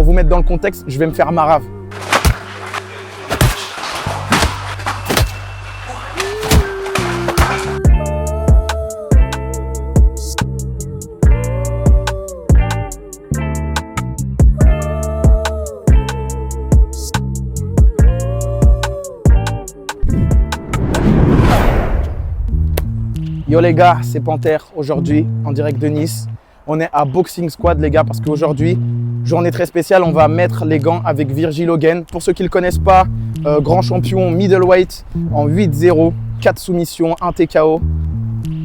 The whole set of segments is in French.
Pour vous mettre dans le contexte, je vais me faire marave. Yo les gars, c'est Panthère aujourd'hui en direct de Nice. On est à Boxing Squad les gars parce qu'aujourd'hui, journée très spéciale, on va mettre les gants avec Virgil Hogan. Pour ceux qui ne le connaissent pas, grand champion middleweight en 8-0, 4 soumissions, 1 TKO.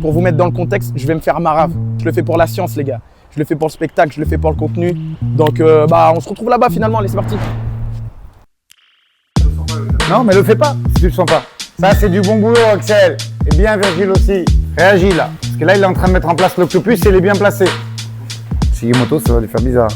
Pour vous mettre dans le contexte, je vais me faire marave. Je le fais pour la science les gars. Je le fais pour le spectacle, je le fais pour le contenu. Donc on se retrouve là-bas finalement, allez c'est parti. Non mais le fais pas si tu le sens pas. Ça c'est du bon boulot Axel. Et bien Virgil aussi. Réagis là. Parce que là il est en train de mettre en place l'octopus et il est bien placé. Shigemoto ça va lui faire bizarre.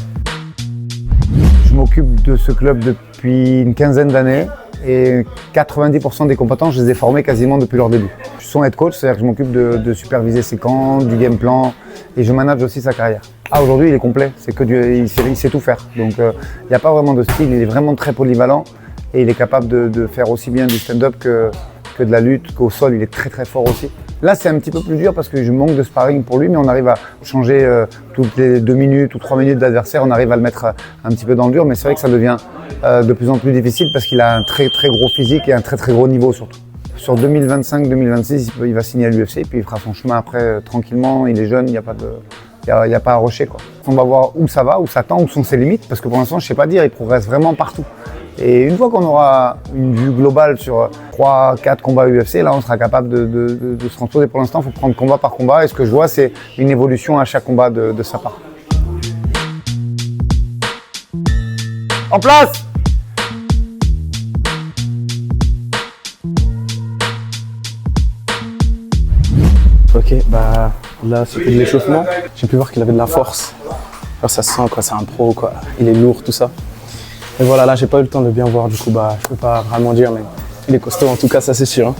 Je m'occupe de ce club depuis une quinzaine d'années et 90% des combattants je les ai formés quasiment depuis leur début. Je suis son head coach, c'est-à-dire que je m'occupe de superviser ses camps, du game plan et je manage aussi sa carrière. Ah aujourd'hui il est complet, c'est que il sait tout faire. Donc il n'y a pas vraiment de style, il est vraiment très polyvalent et il est capable de faire aussi bien du stand-up que de la lutte, qu'au sol il est très très fort aussi. Là c'est un petit peu plus dur parce que je manque de sparring pour lui, mais on arrive à changer toutes les 2 minutes ou 3 minutes d'adversaire, on arrive à le mettre un petit peu dans le dur, mais c'est vrai que ça devient de plus en plus difficile parce qu'il a un très très gros physique et un très très gros niveau surtout. Sur 2025-2026, il va signer à l'UFC, puis il fera son chemin après tranquillement, il est jeune, il n'y a pas à rusher quoi. On va voir où ça va, où ça tend, où sont ses limites, parce que pour l'instant je ne sais pas dire, il progresse vraiment partout. Et une fois qu'on aura une vue globale sur 3-4 combats UFC, là on sera capable de se transposer. Pour l'instant, il faut prendre combat par combat et ce que je vois, c'est une évolution à chaque combat de sa part. En place! Ok, bah là c'était de l'échauffement. J'ai pu voir qu'il avait de la force. Alors ça se sent quoi, c'est un pro quoi. Il est lourd tout ça. Et voilà, là j'ai pas eu le temps de bien voir, du coup bah je peux pas vraiment dire, mais il est costaud en tout cas, ça c'est sûr. Hein.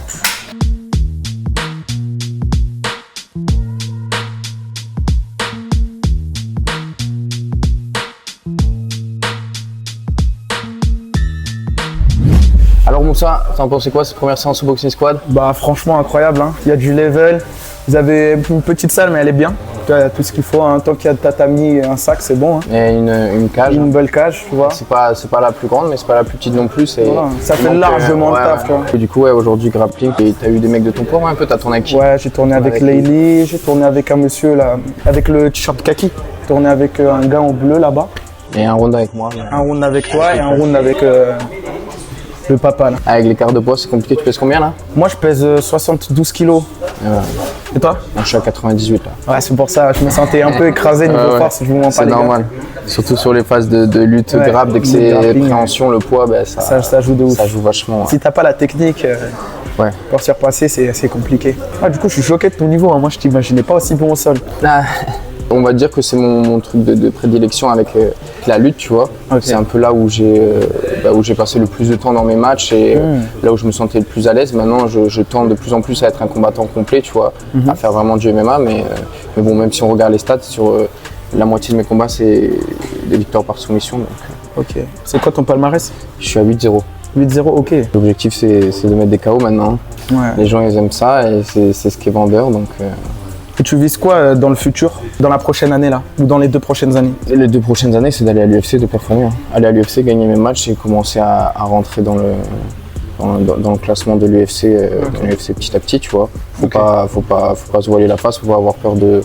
Alors Moussa, t'en pensais quoi cette première séance au Boxing Squad? Bah franchement incroyable, hein. Il y a du level. Vous avez une petite salle mais elle est bien. Tu as tout ce qu'il faut, hein. Tant qu'il y a de tatami et un sac c'est bon. Hein. Et une cage. Une belle cage, tu vois. C'est pas la plus grande mais c'est pas la plus petite non plus. Voilà. Ça fait largement le taf. Tu vois. Et du coup aujourd'hui grappling, t'as eu des mecs de ton poids un peu, t'as tourné avec qui? Ouais, j'ai tourné avec Leili, j'ai tourné avec un monsieur là, avec le t-shirt kaki. J'ai tourné avec un gars en bleu là-bas. Et un round avec moi. Un round avec toi et un round avec le papa là. Avec l'écart de poids c'est compliqué, tu pèses combien là? Moi je pèse 72 kilos. Et toi? Moi, je suis à 98 là. Ouais c'est pour ça, je me sentais un peu écrasé niveau force, je vous mens pas les gars. C'est normal. Surtout sur les phases de lutte grappe, dès que c'est préhension, le poids, bah, ça joue de ouf. Ça joue vachement. Ouais. Si t'as pas la technique pour s'y repasser, c'est compliqué. Ah, du coup je suis choqué de ton niveau, hein. Moi je t'imaginais pas aussi bon au sol. On va dire que c'est mon truc de prédilection avec la lutte, tu vois. Okay. C'est un peu là où j'ai passé le plus de temps dans mes matchs et là où je me sentais le plus à l'aise. Maintenant, je tente de plus en plus à être un combattant complet, tu vois, à faire vraiment du MMA. Mais bon, même si on regarde les stats, sur la moitié de mes combats, c'est des victoires par soumission. Donc, ok. C'est quoi ton palmarès? Je suis à 8-0. 8-0, ok. L'objectif, c'est de mettre des KO maintenant. Ouais. Les gens, ils aiment ça et c'est ce qui est vendeur. Donc, Et tu vises quoi dans le futur, dans la prochaine année là, ou dans les 2 prochaines années? Les 2 prochaines années, c'est d'aller à l'UFC, de performer. Hein. Aller à l'UFC, gagner mes matchs et commencer à rentrer dans le classement de l'UFC petit à petit, tu vois. Faut pas se voiler la face, faut pas avoir peur de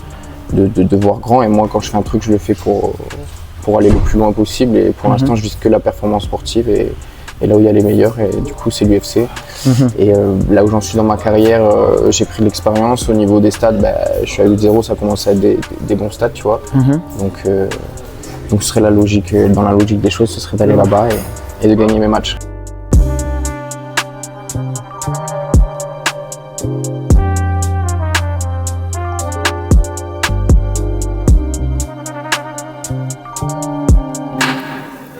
voir grand. Et moi, quand je fais un truc, je le fais pour aller le plus loin possible. Et pour l'instant, je vise que la performance sportive et là où il y a les meilleurs, et du coup c'est l'UFC. Et là où j'en suis dans ma carrière, j'ai pris de l'expérience. Au niveau des stats, je suis à 8-0, ça commence à être des bons stats, tu vois. Donc ce serait dans la logique des choses, ce serait d'aller là-bas et de gagner mes matchs.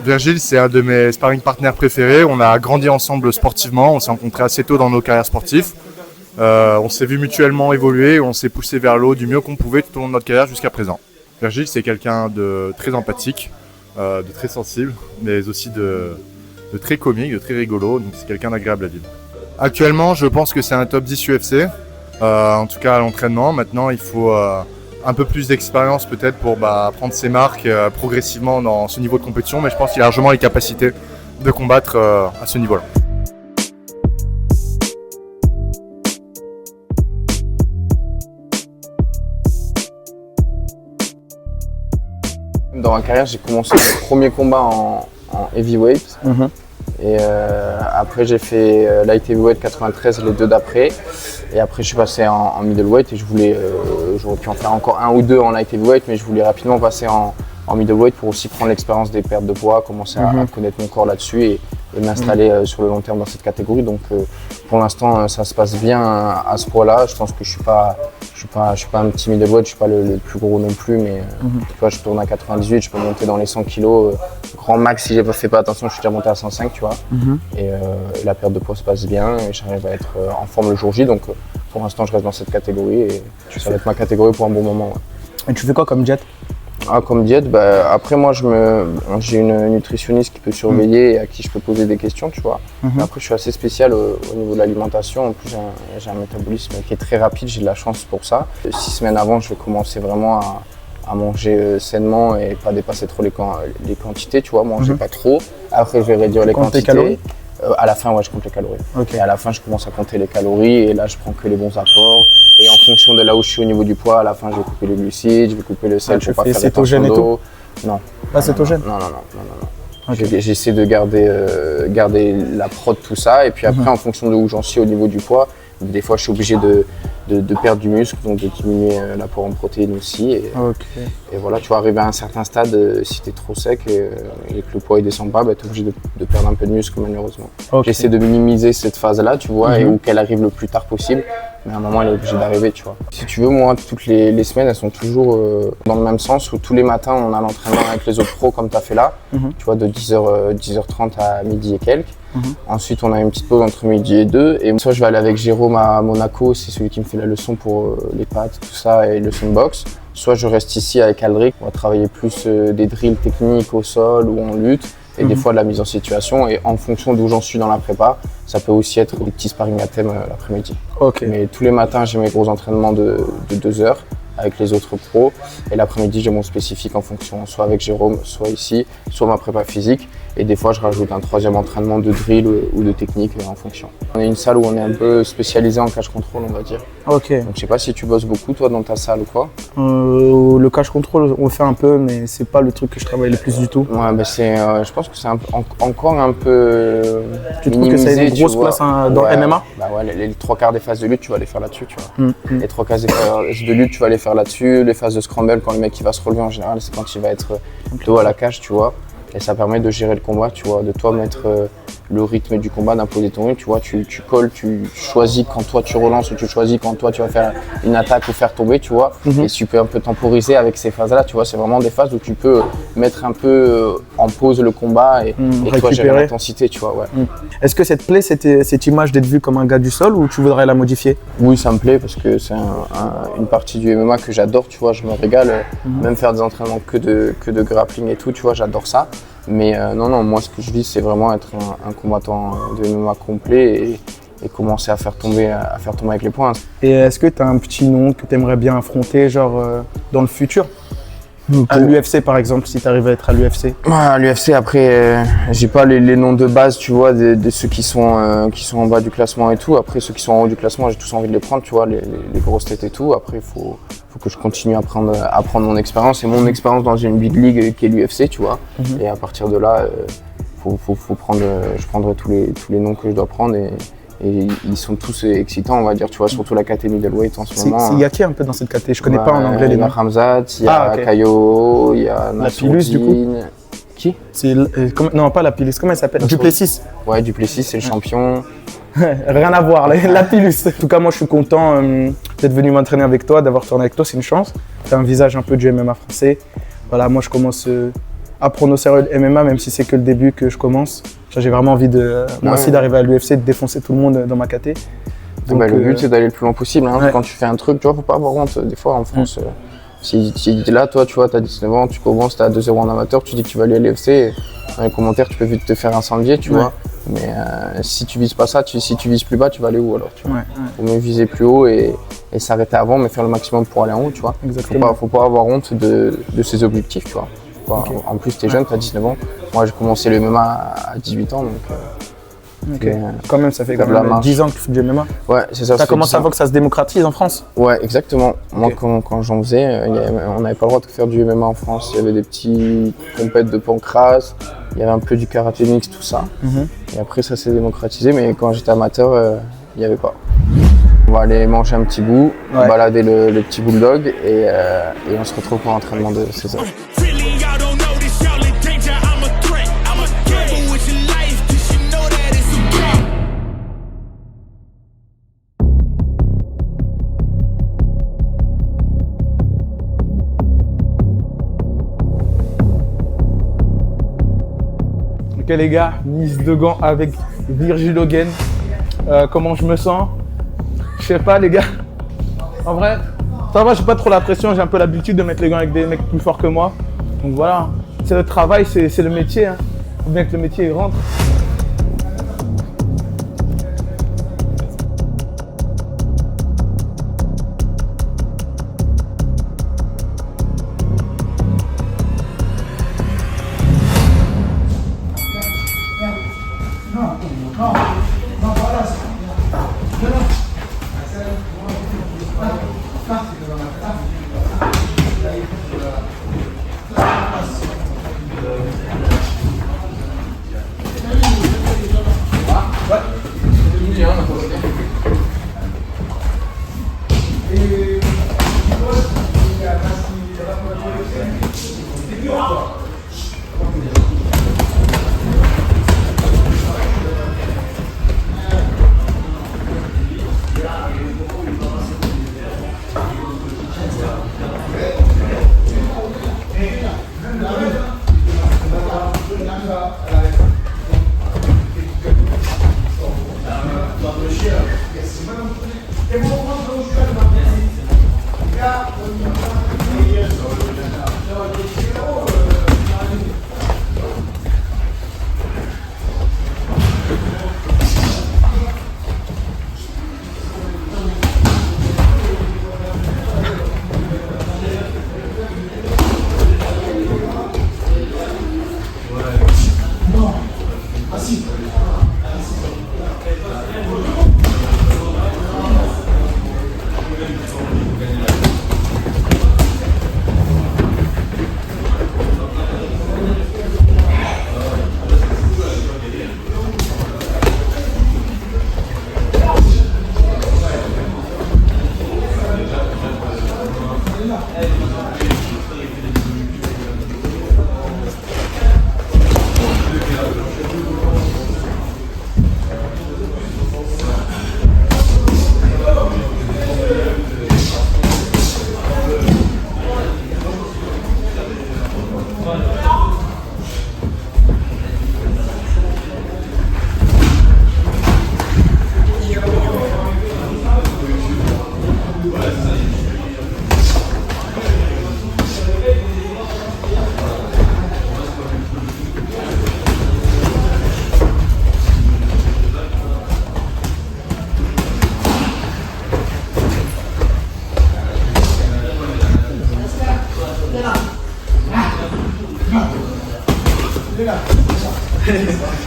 Virgil, c'est un de mes sparring partners préférés. On a grandi ensemble sportivement, on s'est rencontrés assez tôt dans nos carrières sportives. On s'est vu mutuellement évoluer, on s'est poussé vers le haut du mieux qu'on pouvait tout au long de notre carrière jusqu'à présent. Virgil, c'est quelqu'un de très empathique, de très sensible, mais aussi de très comique, de très rigolo. Donc c'est quelqu'un d'agréable à vivre. Actuellement, je pense que c'est un top 10 UFC, en tout cas à l'entraînement. Maintenant, il faut un peu plus d'expérience peut-être pour prendre ses marques progressivement dans ce niveau de compétition, mais je pense qu'il a largement les capacités de combattre à ce niveau-là. Dans ma carrière, j'ai commencé mon premier combat en heavyweight. Et après, j'ai fait light heavyweight 93, les 2 d'après. Et après, je suis passé en middleweight et j'aurais pu en faire encore 1 ou 2 en light heavyweight, mais je voulais rapidement passer en middleweight pour aussi prendre l'expérience des pertes de poids, commencer à connaître mon corps là-dessus et m'installer sur le long terme dans cette catégorie. Donc pour l'instant, ça se passe bien à ce poids-là. Je pense que je suis pas un petit middleweight, je suis pas le plus gros non plus, mais tu vois, je tourne à 98, je peux monter dans les 100 kg. Grand max, si j'ai pas fait atttention, je suis déjà monté à 105, tu vois. Et la perte de poids se passe bien et j'arrive à être en forme le jour J. Donc pour l'instant, je reste dans cette catégorie et ça va être ma catégorie pour un bon moment. Ouais. Et tu fais quoi comme diète? Comme diète, après moi j'ai une nutritionniste qui peut surveiller et à qui je peux poser des questions, tu vois. Mais après je suis assez spécial au niveau de l'alimentation. En plus j'ai un métabolisme qui est très rapide, j'ai de la chance pour ça. 6 semaines avant, je vais commencer vraiment à manger sainement et pas dépasser trop les quantités, tu vois, manger pas trop. Après je vais réduire les quantités. Calories? À la fin, ouais, je compte les calories. Okay. Et à la fin, je commence à compter les calories et là, je prends que les bons apports. Et en fonction de là où je suis au niveau du poids, à la fin, je vais couper les glucides, je vais couper le sel, je vais pas faire cétogène et tout? Non. Pas cétogène? Non. Okay. J'essaie de garder la prod, tout ça. Et puis après, en fonction de où j'en suis au niveau du poids, des fois, je suis obligé de perdre du muscle, donc de diminuer l'apport en protéines aussi. Et voilà, tu vas arriver à un certain stade, si tu es trop sec et que le poids ne descend pas, tu es obligé de perdre un peu de muscle malheureusement. J'essaie de minimiser cette phase-là, tu vois, et ou qu'elle arrive le plus tard possible. Mais à un moment, elle est obligée d'arriver, tu vois. Si tu veux, moi, toutes les semaines, elles sont toujours dans le même sens, où tous les matins, on a l'entraînement avec les autres pros comme tu as fait là, tu vois, de 10h30 à midi et quelques. Ensuite, on a une petite pause entre midi et 2. Et soit je vais aller avec Jérôme à Monaco, c'est celui qui me fait la leçon pour les pattes, tout ça, et leçon de boxe. Soit je reste ici avec Aldric, on va travailler plus des drills techniques au sol ou en lutte. Et des fois de la mise en situation, et en fonction d'où j'en suis dans la prépa, ça peut aussi être des petits sparring à thème l'après-midi. Mais tous les matins, j'ai mes gros entraînements de 2 heures avec les autres pros, et l'après-midi, j'ai mon spécifique en fonction, soit avec Jérôme, soit ici, soit ma prépa physique, et des fois, je rajoute un 3e entraînement de drill ou de technique en fonction. On est une salle où on est un peu spécialisé en catch control, on va dire. Donc je sais pas si tu bosses beaucoup, toi, dans ta salle ou quoi. Le catch control, on le fait un peu, mais c'est pas le truc que je travaille le plus du tout. Ouais, je pense que c'est encore un peu Tu trouves que ça a une grosse place dans MMA? Ouais, les 3/4 des phases de lutte, tu vas les faire là-dessus, tu vois. Les 3/4 des phases de lutte, tu vas les faire là-dessus. Les phases de scramble, quand le mec il va se relever en général, c'est quand il va être dos à la cage, tu vois. Et ça permet de gérer le combat, tu vois, de toi mettre le rythme du combat, d'imposer ton rythme, tu vois, tu colles, tu choisis quand toi tu relances ou tu choisis quand toi tu vas faire une attaque ou faire tomber, tu vois. Et tu peux un peu temporiser avec ces phases-là, tu vois, c'est vraiment des phases où tu peux mettre un peu en pause le combat et toi gérer l'intensité, tu vois, ouais. Est-ce que ça te plaît cette image d'être vu comme un gars du sol ou tu voudrais la modifier? Oui, ça me plaît parce que c'est une partie du MMA que j'adore, tu vois, je me régale, même faire des entraînements que de grappling et tout, tu vois, j'adore ça. Mais non, moi ce que je vis, c'est vraiment être un combattant de MMA complet et commencer à faire tomber avec les points. Et est-ce que tu as un petit nom que tu aimerais bien affronter, genre dans le futur? À l'UFC par exemple, si tu arrives à être à l'UFC. À l'UFC, après, j'ai pas les noms de base, tu vois, de ceux qui sont en bas du classement et tout. Après, ceux qui sont en haut du classement, j'ai tous envie de les prendre, tu vois, les grosses têtes et tout. Après, il faut que je continue à prendre mon expérience et mon expérience dans une big league qui est l'UFC, tu vois. Et à partir de là, je prendrai tous les noms que je dois prendre et ils sont tous excitants, on va dire, tu vois, surtout la catégorie middleweight en ce moment. Il y a qui un peu dans cette catégorie? Je connais pas en anglais les noms. Il y a Hamzat, il y a Kayo, il y a Lapillus du coup. Qui? Non, pas Lapillus, comment elle s'appelle? Duplessis. Ouais, Duplessis, c'est le champion. Rien à voir, Lapillus. En tout cas, moi je suis content d'être venu m'entraîner avec toi, d'avoir tourné avec toi, c'est une chance. Tu as un visage un peu du MMA français. Voilà, moi je commence à prendre au sérieux le MMA, même si c'est que le début que je commence. J'ai vraiment envie moi aussi d'arriver à l'UFC, de défoncer tout le monde dans ma caté. Donc, le but c'est d'aller le plus loin possible. Quand tu fais un truc, tu vois, faut pas avoir honte. Des fois en France, Si là, toi, tu vois, t'as 19 ans, tu commences, t'as 2-0 en amateur, tu dis que tu vas aller à l'UFC, dans les commentaires, tu peux vite te faire incendier, tu vois. Mais si tu vises pas ça, si tu vises plus bas, tu vas aller où alors, tu vois. Faut mieux viser plus haut et s'arrêter avant, mais faire le maximum pour aller en haut, tu vois. Exactement. Faut pas avoir honte de ses objectifs, tu vois. En plus, t'es jeune, t'as 19 ans. Moi, j'ai commencé le MMA à 18 ans, donc... Quand même, ça fait t'as quand de la même marge. 10 ans que tu fais du MMA. Ouais, c'est ça. T'as commencé avant que ça se démocratise en France? Ouais, exactement. Moi, quand j'en faisais, on n'avait pas le droit de faire du MMA en France. Il y avait des petits compètes de pancras, il y avait un peu du karaté mix, tout ça. Et après, ça s'est démocratisé, mais quand j'étais amateur, il n'y avait pas. On va aller manger un petit bout, balader le petit bulldog et on se retrouve pour l'entraînement de César. Ok les gars, mise de gants avec Virgil Hogan. Comment je me sens? Je sais pas les gars. En vrai, ça va, j'ai pas trop la pression, j'ai un peu l'habitude de mettre les gants avec des mecs plus forts que moi. Donc voilà, c'est le travail, c'est le métier. Hein. Faut bien que le métier il rentre.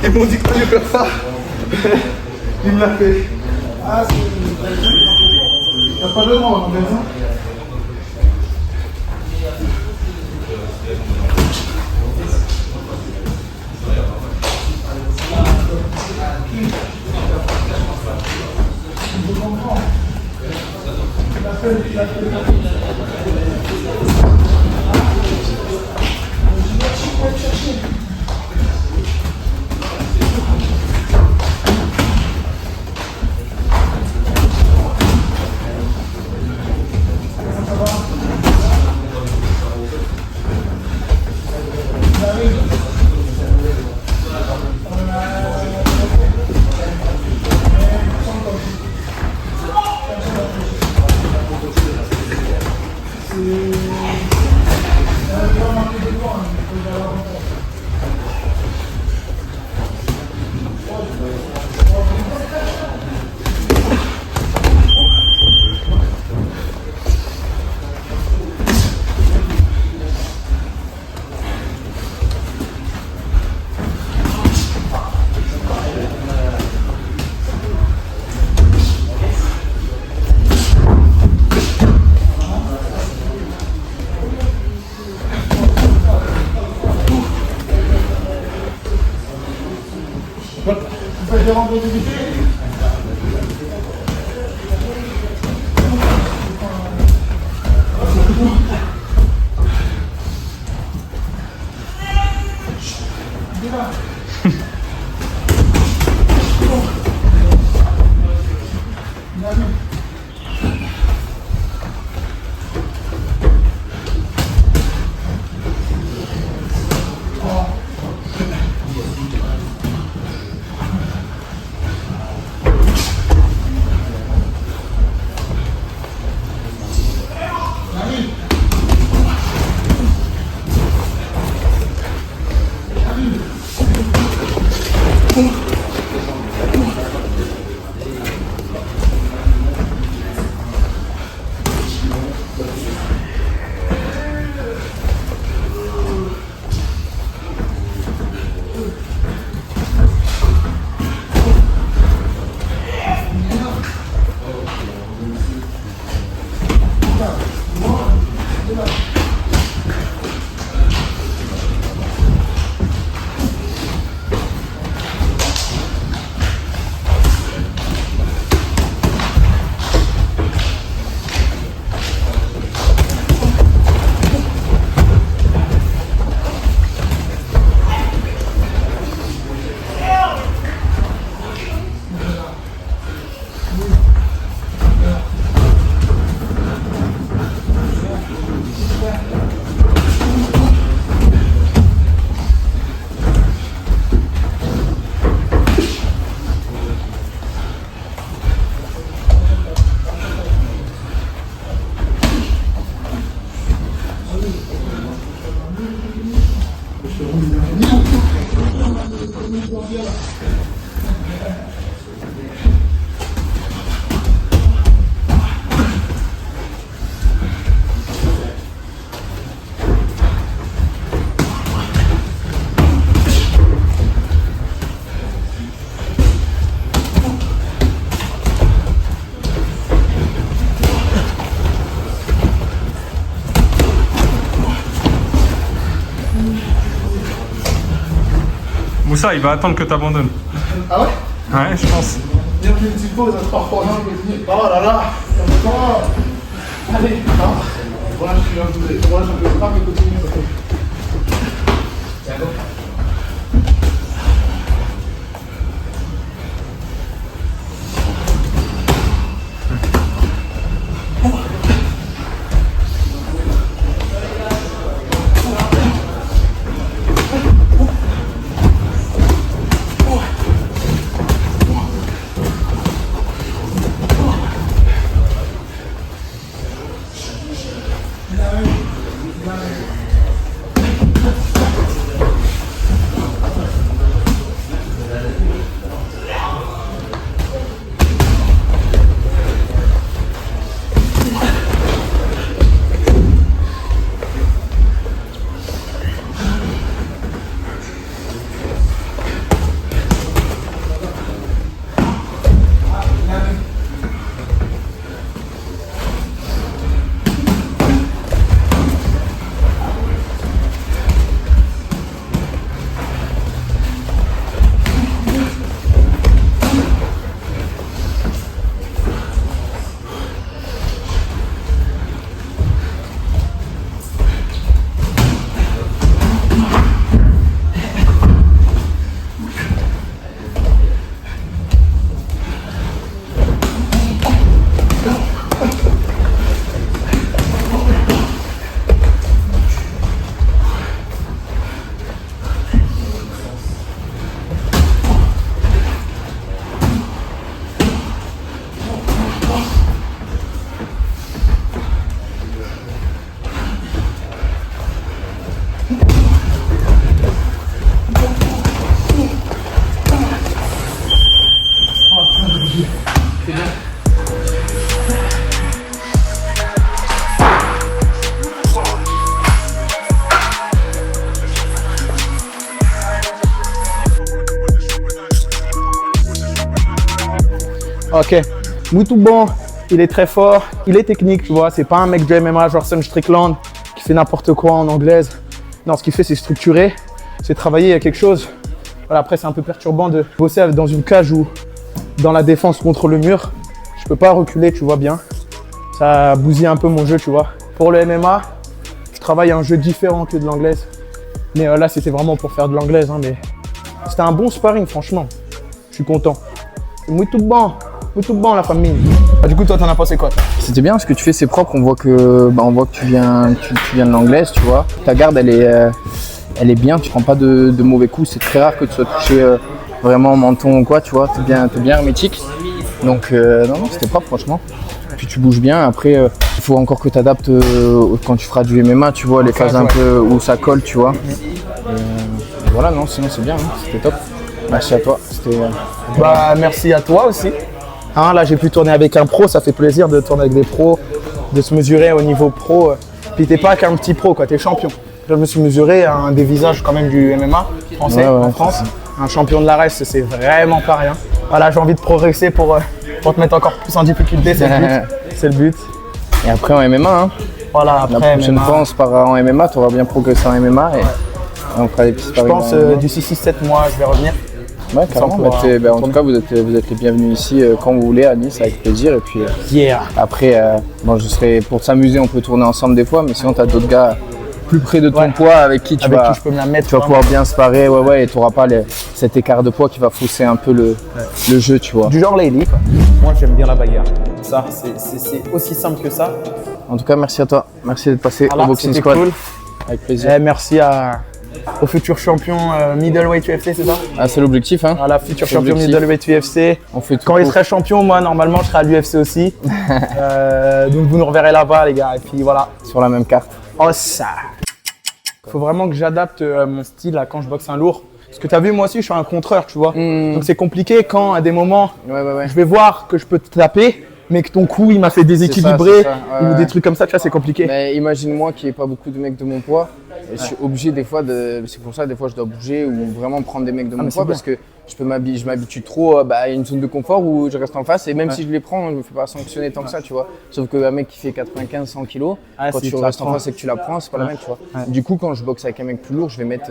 Ils m'ont dit que tu faire ça. Il me l'a fait. Ah, c'est... T'as pas de nom, on est bien. Moussa, il va attendre que tu abandonnes. Ah ouais? Ouais, je pense. Il y a une petite pause, parfois. Oh là là, allez, voilà, je suis un peu, voilà, je peux pas me continuer. Ok, Moutou bon, il est très fort, il est technique, tu vois, c'est pas un mec du MMA genre Sean Strickland qui fait n'importe quoi en anglaise. Non, ce qu'il fait, c'est structuré, c'est travailler, il y a quelque chose Voilà, après, c'est un peu perturbant de bosser dans une cage ou dans la défense contre le mur. Je peux pas reculer, tu vois bien. Ça bousille un peu mon jeu, tu vois. Pour le MMA, je travaille un jeu différent que de l'anglaise. Mais là, c'était vraiment pour faire de l'anglaise. Hein, mais c'était un bon sparring, franchement. Je suis content. Muito bon la famille. Du coup, toi, t'en as pensé quoi? C'était bien, ce que tu fais, c'est propre. On voit que tu viens de l'anglaise, tu vois. Ta garde, elle est bien. Tu prends pas de mauvais coups. C'est très rare que tu sois touché vraiment au menton ou quoi, tu vois. T'es bien hermétique. Donc, non, c'était propre, franchement. Puis tu bouges bien. Après, il faut encore que tu adaptes quand tu feras du MMA, tu vois, les phases un peu où ça colle, tu vois. Et voilà, non, sinon c'est bien, hein, c'était top. Merci à toi. Merci à toi aussi. Hein, là, j'ai pu tourner avec un pro. Ça fait plaisir de tourner avec des pros, de se mesurer au niveau pro. Puis t'es pas qu'un petit pro, quoi. T'es champion. Là, je me suis mesuré à un des visages quand même du MMA français en France. Un champion de la race, c'est vraiment pas rien. Voilà, j'ai envie de progresser pour te mettre encore plus en difficulté. C'est le but. C'est le but. Et après en MMA, hein. Voilà, après la prochaine fois on se parlera en MMA, tu auras bien progressé en MMA et on fera des petits je sparring. pense d'ici 6-7 mois, je vais revenir. Ouais, carrément. En tout cas, vous êtes les bienvenus ici quand vous voulez à Nice, avec plaisir. Et puis après, je serai pour s'amuser, on peut tourner ensemble des fois, mais sinon tu as d'autres gars plus près de ton poids avec qui tu vas pouvoir bien sparer, et tu n'auras pas cet écart de poids qui va fausser un peu le jeu, tu vois. Du genre Lady, quoi. Moi j'aime bien la bagarre. Ça, c'est aussi simple que ça. En tout cas, merci à toi. Merci d'être passé au Boxing Squad. Cool. Avec plaisir. Merci au futur champion middleweight UFC, c'est ça? Ah, c'est l'objectif, hein. Voilà, futur champion middleweight UFC. Quand il serait champion, moi normalement je serai à l'UFC aussi. Donc vous nous reverrez là-bas, les gars. Et puis voilà. Sur la même carte. Oh ça. Faut vraiment que j'adapte mon style à quand je boxe un lourd. Parce que tu as vu, moi aussi, je suis un contreur, tu vois. Donc c'est compliqué quand à des moments, je vais voir que je peux te taper, mais que ton coup, il m'a fait déséquilibrer ou des trucs comme ça, tu vois, c'est compliqué. Mais imagine-moi qu'il n'y ait pas beaucoup de mecs de mon poids. Et je suis obligé des fois c'est pour ça des fois je dois bouger ou vraiment prendre des mecs de mon poids parce que je m'habitue trop à une zone de confort où je reste en face et même si je les prends, je me fais pas sanctionner tant que ça, tu vois. Sauf qu'un mec qui fait 95-100 kg, quand tu restes en face et que tu la prends, c'est pas la même, tu vois. Du coup, quand je boxe avec un mec plus lourd, je vais mettre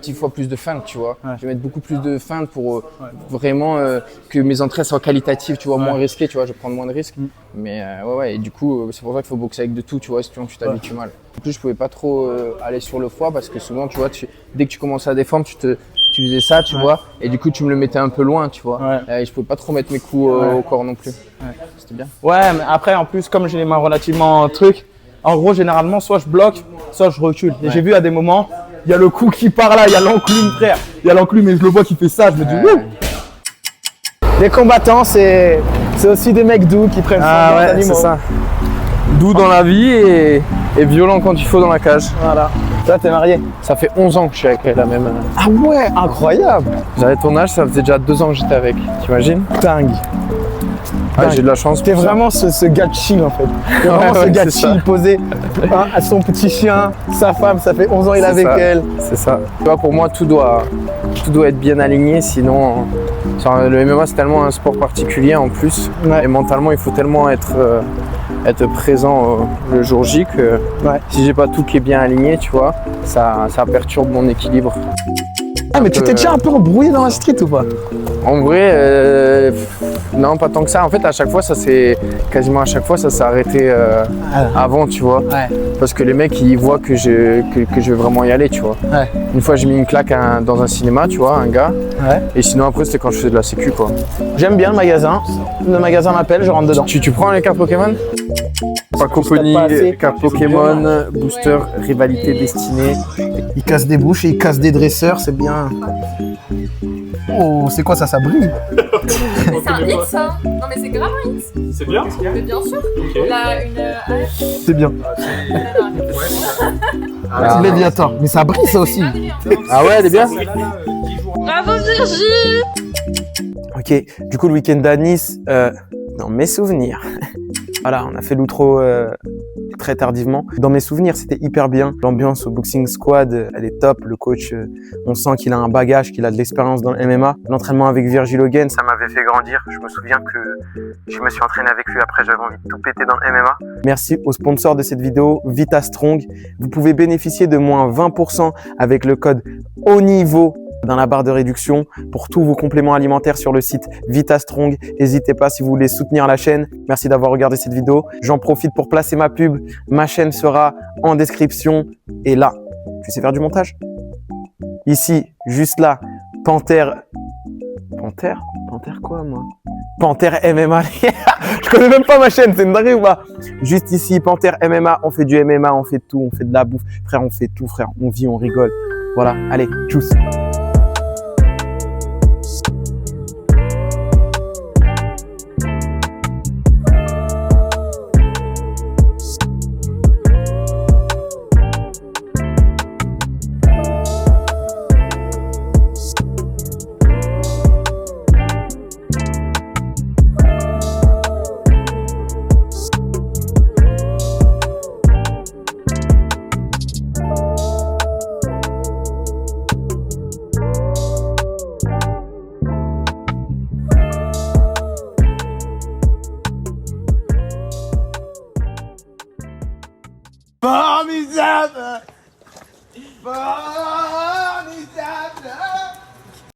10 fois plus de feintes, tu vois. Je vais mettre beaucoup plus de feintes pour vraiment que mes entrées soient qualitatives, tu vois, moins risquées, tu vois, je vais prendre moins de risques. Mais et du coup, c'est pour ça qu'il faut boxer avec de tout, tu vois, sinon tu t'habitues mal. En plus, je pouvais pas trop aller sur le foie parce que souvent, tu vois, dès que tu commençais à défendre, tu faisais ça, tu vois, et du coup, tu me le mettais un peu loin, tu vois. Et je pouvais pas trop mettre mes coups au corps non plus. C'était bien. Ouais, mais après, en plus, comme j'ai les mains relativement en gros, généralement, soit je bloque, soit je recule. Et j'ai vu à des moments, il y a le coup qui part là, il y a l'enclume, frère. Il y a l'enclume et je le vois qui fait ça, je me dis wouh. Les combattants, c'est aussi des mecs doux qui prennent soin des animaux. C'est ça. Doux dans la vie et violent quand il faut dans la cage. Voilà. Toi, t'es marié? Ça fait 11 ans que je suis avec la même. Ah ouais, incroyable. J'avais ton âge, ça faisait déjà 2 ans que j'étais avec. T'imagines? Dingue. J'ai de la chance. T'es vraiment ce gars de chill en fait. T'es vraiment ce gars de chill posé à son petit chien, sa femme, ça fait 11 ans il est avec elle. C'est ça. Tu vois, pour moi, tout doit être bien aligné, sinon le MMA c'est tellement un sport particulier en plus. Et mentalement, il faut tellement être présent le jour J que si j'ai pas tout qui est bien aligné, tu vois, ça perturbe mon équilibre. Ah mais tu t'es déjà un peu embrouillé dans la street ou pas? En vrai, non, pas tant que ça. En fait, quasiment à chaque fois, ça s'est arrêté avant, tu vois. Parce que les mecs, ils voient que je vais vraiment y aller, tu vois. Une fois, j'ai mis une claque dans un cinéma, tu vois, un gars. Et sinon, après, c'était quand je faisais de la sécu, quoi. J'aime bien le magasin. Le magasin m'appelle, je rentre dedans. Tu prends les cartes Pokémon? Pacopony, cartes Pokémon, booster, rivalité destinée. Il casse des bouches et il casse des dresseurs, c'est bien. Oh, c'est quoi ça, ça brille? C'est un hit ça. Non mais c'est grave un hit. C'est bien? Mais bien sûr. C'est bien. C'est Léviathan. Mais ça brille ça aussi. Ah ouais, elle est bien? Bravo Virgile. Ok, du coup le week-end à Nice, dans mes souvenirs, voilà, on a fait l'outro très tardivement. Dans mes souvenirs, c'était hyper bien. L'ambiance au Boxing Squad, elle est top. Le coach, on sent qu'il a un bagage, qu'il a de l'expérience dans le MMA. L'entraînement avec Virgil Hogan, ça m'avait fait grandir. Je me souviens que je me suis entraîné avec lui. Après, j'avais envie de tout péter dans le MMA. Merci au sponsor de cette vidéo, Vita Strong. Vous pouvez bénéficier de moins 20% avec le code haut niveau dans la barre de réduction pour tous vos compléments alimentaires sur le site VitaStrong. N'hésitez pas si vous voulez soutenir la chaîne. Merci d'avoir regardé cette vidéo. J'en profite pour placer ma pub. Ma chaîne sera en description. Et là, tu sais faire du montage? Ici, juste là, Panthère quoi, moi? Panthère MMA. Je connais même pas ma chaîne, c'est une dinguerie ou pas? Juste ici, Panthère MMA, on fait du MMA, on fait tout, on fait de la bouffe. Frère, on fait tout, frère. On vit, on rigole. Voilà, allez, tchuss. Formidable!